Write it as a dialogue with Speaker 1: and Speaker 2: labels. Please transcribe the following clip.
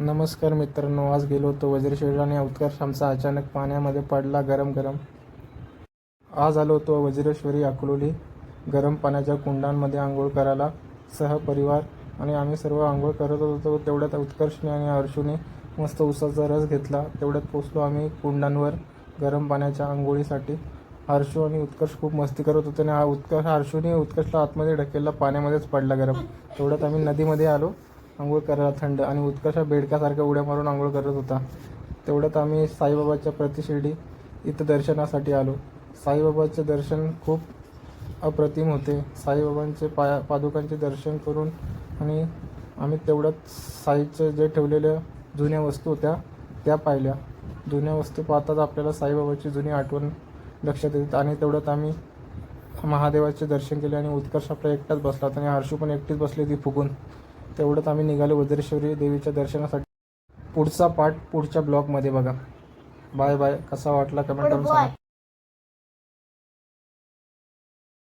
Speaker 1: नमस्कार मित्रांनो, आज गेलो होतो वज्रेश्वरी आणि उत्कर्ष आमचा अचानक पाण्यामध्ये पडला गरम गरम. आज आलो होतो वज्रेश्वरी अकलोली गरम पाण्याच्या कुंडांमध्ये आंघोळ करायला सहपरिवार, आणि आम्ही सर्व आंघोळ करत होतो. तेवढ्यात उत्कर्षने आणि हर्षूने मस्त उसाचा रस घेतला. तेवढ्यात पोचलो आम्ही कुंडांवर गरम पाण्याच्या आंघोळीसाठी. हर्षू आणि उत्कर्ष खूप मस्ती करत होते आणि हर्षूने उत्कर्षला आतमध्ये ढकेलला, पाण्यामध्येच पडला गरम. तेवढ्यात आम्ही नदीमध्ये आलो आंघोळ करायला थंड, आणि उत्कर्ष बेडकासारख्या उड्या मारून आंघोळ करत होता. तेवढ्यात आम्ही साईबाबाच्या प्रतिशिर्डी इथं दर्शनासाठी आलो. साईबाबाचे दर्शन खूप अप्रतिम होते. साईबाबांचे पादुकांचे दर्शन करून आणि आम्ही तेवढ्यात साईचे जे ठेवलेल्या जुन्या वस्तू होत्या त्या पाहिल्या. जुन्या वस्तू पाहताच आपल्याला साईबाबाची जुनी आठवण लक्षात येते. आणि तेवढ्यात आम्ही महादेवाचे दर्शन केले आणि उत्कर्ष आपला एकटाच बसला आणि हर्षू पण एकटीच बसली होती फुगून. तेवढ्यात आम्ही निघालो वज्रेश्वरी देवीच्या दर्शनासाठी. पुढचा पार्ट पुढच्या ब्लॉगमध्ये बघा. Bye bye. कसा वाटला कमेंट करून सांगा.